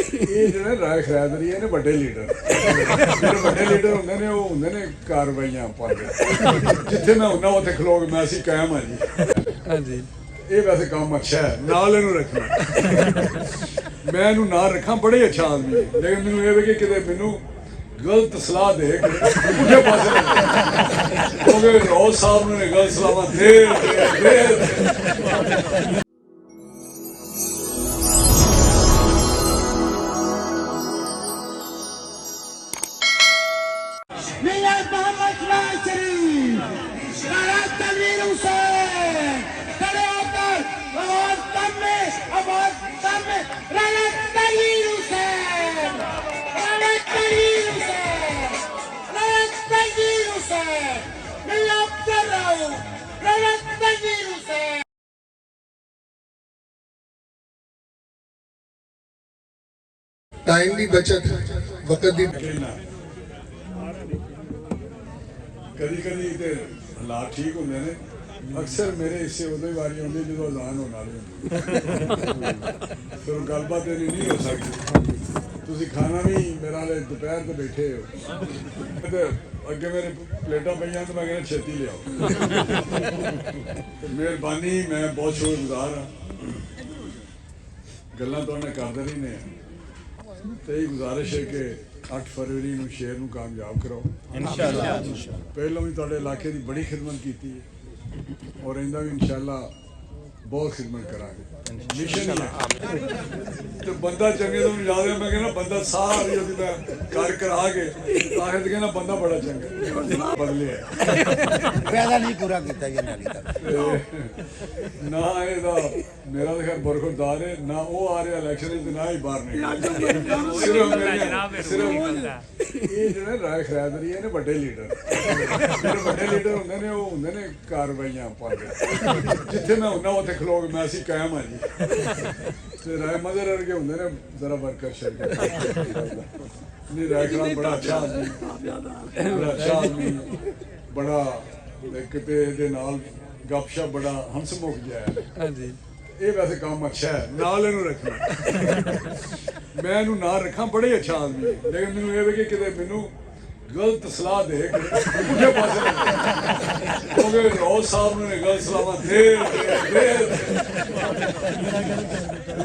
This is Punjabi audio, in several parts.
ਇਹ ਜਿਹੜੇ ਰਾਏ ਖਰਿਆਤ ਨੇ ਵੱਡੇ ਲੀਡਰ ਜਿਹੜੇ ਵੱਡੇ ਲੀਡਰ ਹੁੰਦੇ ਨੇ ਉਹ ਹੁੰਦੇ ਨੇ ਕਾਰਵਾਈਆਂ ਪਾਉਂਦੇ ਜਿੱਥੇ ਮੈਂ ਹੁੰਦਾ ਉੱਥੇ ਖਲੋ ਕੇ ਮੈਂ ਅਸੀਂ ਕਾਇਮ ਹਾਂ ਜੀ ਹਾਂਜੀ ਇਹ ਵੈਸੇ ਕੰਮ ਅੱਛਾ ਹੈ ਨਾਲ ਇਹਨੂੰ ਰੱਖਣਾ ਮੈਂ ਇਹਨੂੰ ਨਾਲ ਰੱਖਾਂ ਬੜੇ ਅੱਛਾ ਆਦਮੀ ਹੈ ਲੇਕਿਨ ਮੈਨੂੰ ਇਹ ਵੇ ਕਿ ਕਿਤੇ ਮੈਨੂੰ ਗਲਤ ਸਲਾਹ ਦੇ ਪੁੱਠੇ ਪਾਸੇ ਕਿਉਂਕਿ ਰੋਜ਼ ਸਾਹਿਬ ਨੇ ਗਲਤ ਸਲਾਹਾਂ ਦੇ तनवीर हुसैन खड़े होकर आवाज कम में राना तनवीर हुसैन राना तनवीर हुसैन राना तनवीर हुसैन मैं याद कर रहा हूँ राना तनवीर हुसैन टाइम की बचत वक्त की कदी कदी तो हालात ठीक होंगे ने अक्सर मेरे हिस्से उदो ही वारी आती जो अजान होने वाली फिर गलबात नहीं हो सकती तुम खाना भी मेरा दोपहर तो बैठे हो अगे मेरे प्लेटा पे तो मैं कहना छेती लियाओ मेहरबानी मैं बहुत शुक्रगुजार हाँ गल्लां तुहाडे करदे रहिंदे आ ते गुजारिश है कि 8 फरवरी ਨੂੰ ਸ਼ੇਰ ਨੂੰ ਕਾਮਯਾਬ ਕਰਾਓ ਇਨਸ਼ਾਅੱਲਾ ਪਹਿਲਾਂ ਵੀ ਤੁਹਾਡੇ ਇਲਾਕੇ ਦੀ ਬੜੀ ਖਿਦਮਤ ਕੀਤੀ ਹੈ ਔਰ ਇਹਦਾ ਵੀ ਇਨਸ਼ਾਅੱਲਾ ਬਹੁਤ ਖਿਦਮਤ ਕਰਾਂਗੇ ਮਿਸ਼ਨ ਹੈ ਤੇ ਬੰਦਾ ਚੰਗੇ ਤੋਂ ਯਾਦ ਹੈ ਮੈਂ ਕਹਿੰਦਾ ਬੰਦਾ ਸਾਰੀ ਉਹਦੀ ਮੈਂ ਕਰ ਕਰਾ ਕੇ ਆਖਿਰ ਕਹਿੰਦਾ ਬੰਦਾ ਬੜਾ ਚੰਗਾ ਬਦਲਿਆ ਵਾਅਦਾ ਨਹੀਂ ਪੂਰਾ ਕੀਤਾ ਜੀ ਨਾਲੀ ਦਾ ਨਾ ਇਹਦਾ ਮੇਰਾ ਤਾਂ ਖੈਰ ਬਰਖੁਰਦਾਰ ਹੈ ਨਾ ਉਹ ਆ ਰਿਹਾ ਇਲੈਕਸ਼ਨ ਵਿੱਚ ਨਾ ਹੀ ਬਾਹਰ ਨਹੀਂ ਸਿਰਫ ਇਹ ਜਿਹੜੇ ਰਾਏ ਖਰਿਆਤ ਨੇ ਵੱਡੇ ਲੀਡਰ ਜਿਹੜੇ ਵੱਡੇ ਲੀਡਰ ਹੁੰਦੇ ਨੇ ਉਹ ਹੁੰਦੇ ਨੇ ਕਾਰਵਾਈਆਂ ਪਾਉਂਦੇ ਜਿੱਥੇ ਮੈਂ ਹੁੰਦਾ ਉੱਥੇ ਖਲੋ ਕੇ ਮੈਂ ਅਸੀਂ ਕਾਇਮ ਹਾਂ ਜੀ ਤੇ ਰਾਏ ਮਦਰ ਵਰਗੇ ਹੁੰਦੇ ਨੇ ਜ਼ਰਾ ਵਰਕਰ ਸ਼ਰਕਤ ਨਹੀਂ ਰਾਏ ਖਰਾਬ ਬੜਾ ਅੱਛਾ ਆਦਮੀ ਬੜਾ ਅੱਛਾ ਆਦਮੀ ਬੜਾ ਕਿਤੇ ਇਹਦੇ ਨਾਲ ਗੱਪਸ਼ਪ ਬੜਾ ਹੰਸਮੁਖ ਜਿਹਾ ਹੈ ਹਾਂਜੀ ਇਹ ਵੈਸੇ ਕੰਮ ਅੱਛਾ ਹੈ ਨਾਲ ਇਹਨੂੰ ਰੱਖਣਾ ਮੈਂ ਇਹਨੂੰ ਨਾਲ ਰੱਖਾਂ ਬੜੇ ਅੱਛਾ ਆਦਮੀ ਹੈ ਲੇਕਿਨ ਮੈਨੂੰ ਇਹ ਵੇ ਕਿ ਕਿਤੇ ਮੈਨੂੰ ਗਲਤ ਸਲਾਹ ਦੇ ਪੁੱਠੇ ਪਾਸੇ ਕਿਉਂਕਿ ਰੋਜ਼ ਸਾਹਿਬ ਨੇ ਗਲਤ ਸਲਾਹਾਂ ਦੇ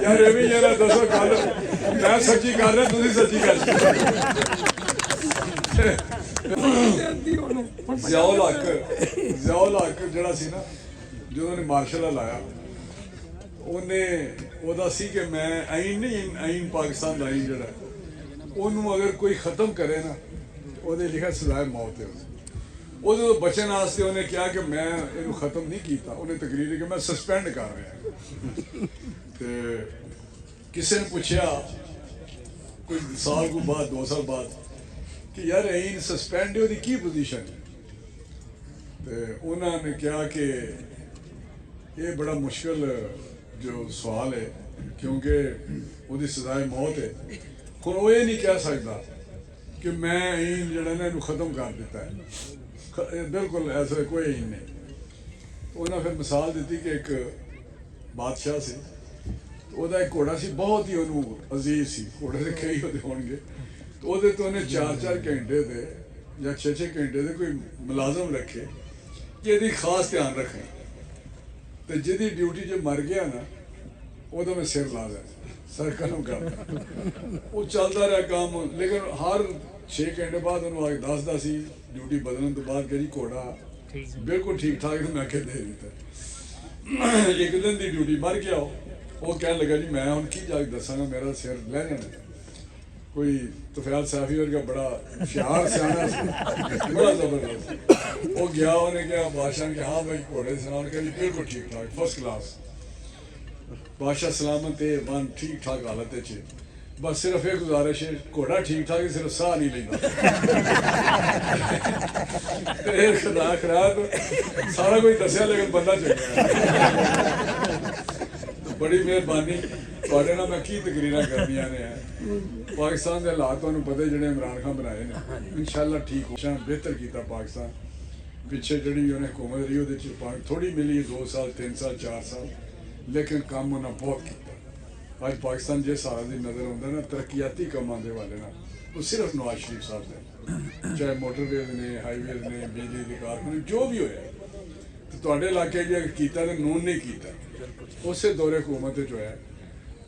ਯਾਰ ਇਹ ਵੀ ਯਾਰ ਦੱਸੋ ਗੱਲ ਮੈਂ ਸੱਚੀ ਕਰ ਰਿਹਾ ਤੁਸੀਂ ਸੱਚੀ ਕਰ ਜ਼ਿਆਉਲ ਹੱਕ ਜਿਹੜਾ ਸੀ ਨਾ ਜਦੋਂ ਉਹਨੇ ਮਾਰਸ਼ਲ ਲਾਇਆ ਉਹਦਾ ਸੀ ਕਿ ਮੈਂ ਆਈਨ ਨਹੀਂ ਆਈਨ ਪਾਕਿਸਤਾਨ ਦਾ ਆਈਨ ਜਿਹੜਾ ਉਹਨੂੰ ਅਗਰ ਕੋਈ ਖਤਮ ਕਰੇ ਨਾ ਉਹਦੇ ਲਿਖਿਆ ਸਜ਼ਾਏ ਮੌਤ ਹੈ ਉਹ ਜਦੋਂ ਬਚਣ ਵਾਸਤੇ ਉਹਨੇ ਕਿਹਾ ਕਿ ਮੈਂ ਇਹਨੂੰ ਖਤਮ ਨਹੀਂ ਕੀਤਾ ਉਹਨੇ ਤਕਰੀਰ ਕਿ ਮੈਂ ਸਸਪੈਂਡ ਕਰ ਰਿਹਾ ਤੇ ਕਿਸੇ ਨੇ ਪੁੱਛਿਆ ਕੋਈ ਸਾਲ ਕੋ ਬਾਅਦ 2 ਸਾਲ ਬਾਅਦ ਕਿ ਯਾਰ ਆਈਨ ਸਸਪੈਂਡ ਉਹਦੀ ਕੀ ਪੋਜੀਸ਼ਨ ਹੈ ਤੇ ਉਹਨਾਂ ਨੇ ਕਿਹਾ ਕਿ ਇਹ ਬੜਾ ਮੁਸ਼ਕਿਲ ਜੋ ਸਵਾਲ ਹੈ ਕਿਉਂਕਿ ਉਹਦੀ ਸਜ਼ਾਏ ਮੌਤ ਹੈ ਹੁਣ ਉਹ ਇਹ ਨਹੀਂ ਕਹਿ ਸਕਦਾ ਕਿ ਮੈਂ ਆਈਨ ਜਿਹੜਾ ਨਾ ਇਹਨੂੰ ਖਤਮ ਕਰ ਦਿੱਤਾ ਹੈ ਬਿਲਕੁਲ ਐਸਾ ਕੋਈ ਆਈਨ ਨਹੀਂ ਉਹਨਾਂ ਫਿਰ ਮਿਸਾਲ ਦਿੱਤੀ ਕਿ ਇੱਕ ਬਾਦਸ਼ਾਹ ਸੀ ਉਹਦਾ ਇੱਕ ਘੋੜਾ ਸੀ ਬਹੁਤ ਹੀ ਉਹਨੂੰ ਅਜ਼ੀਜ਼ ਸੀ ਘੋੜੇ ਦੇ ਕਈ ਉਹਦੇ ਹੋਣਗੇ ਉਹਦੇ ਤੋਂ ਉਹਨੇ 4-4 ਘੰਟੇ ਦੇ ਜਾਂ 6-6 ਘੰਟੇ ਦੇ ਕੋਈ ਮੁਲਾਜ਼ਮ ਰੱਖੇ ਕਿ ਇਹਦੀ ਖਾਸ ਧਿਆਨ ਰੱਖੇ ਤੇ ਜਿਹਦੀ ਡਿਊਟੀ 'ਚ ਮਰ ਗਿਆ ਨਾ ਉਹਦਾ ਮੈਂ ਸਿਰ ਲਾ ਦਿਆ ਸਰ ਕਲਮ ਕਰਦਾ ਉਹ ਚੱਲਦਾ ਰਿਹਾ ਕੰਮ ਲੇਕਿਨ ਹਰ 6 ਘੰਟੇ ਬਾਅਦ ਉਹਨੂੰ ਆ ਕੇ ਦੱਸਦਾ ਸੀ ਡਿਊਟੀ ਬਦਲਣ ਤੋਂ ਬਾਅਦ ਕਿ ਜੀ ਘੋੜਾ ਬਿਲਕੁਲ ਠੀਕ ਠਾਕ ਮੈਂ ਕਿ ਦੇ ਦਿੱਤਾ ਇੱਕ ਦਿਨ ਦੀ ਡਿਊਟੀ ਮਰ ਗਿਆ ਉਹ ਕਹਿਣ ਲੱਗਾ ਜੀ ਮੈਂ ਹੁਣ ਕੀ ਜਾ ਕੇ ਦੱਸਾਂਗਾ ਮੇਰਾ ਸਿਰ ਲੈ ਜਾਣਾ ਕੋਈ ਤੁਫੈਲ ਸਾਫੀ ਵਰਗਾ ਬੜਾ ਹੁਸ਼ਿਆਰ ਸਿਆਣਾ ਸੀ ਬੜਾ ਜ਼ਬਰਦਸਤ ਉਹ ਗਿਆ ਉਹਨੇ ਕਿਹਾ ਬਾਦਸ਼ਾਹ ਨੇ ਹਾਂ ਭਾਈ ਘੋੜੇ ਸਲਾਮ ਕਰੀ ਬਿਲਕੁਲ ਠੀਕ ਠਾਕ ਫਸਟ ਕਲਾਸ बादशाह सलामत है मन ठीक ठाक हालत है बस सिर्फ एक गुजारिश है घोड़ा ठीक ठाक है सिर्फ साह नहीं लेना खराब सारा कुछ दसिया लेकिन बंदा चंगा बड़ी मेहरबानी थोड़े ना मैं की तकरीर करनिया ने पाकिस्तान के हालात तुहानू पता जिहड़े इमरान खान बनाए ने इंशाअल्लाह ठीक हो बेहतर किया पाकिस्तान पिछे जिहड़ी उन्हें हुकूमत रही वो थोड़ी मिली 2 साल 3 साल 4 साल लेकिन काम उन्हें बहुत किया अज पाकिस्तान जिस हाल की नज़र आता ना तरक्याती कामों के वाले ना वो सिर्फ नवाज शरीफ साहब ने, चाहे मोटरवेज ने, हाईवेज ने, बिजली के कारखाने, जो भी होया तो तुहाडे इलाके जी अगर किया तो नून ने किया, उस दौरे हुकूमत जो है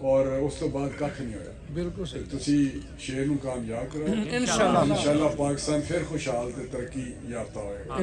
और उस तो बाद कख नहीं होया। बिल्कुल सही। तुसी शेर नूं कामयाब करो इंशाअल्लाह पाकिस्तान फिर खुशहाल ते तरक्की याफ्ता होएगा।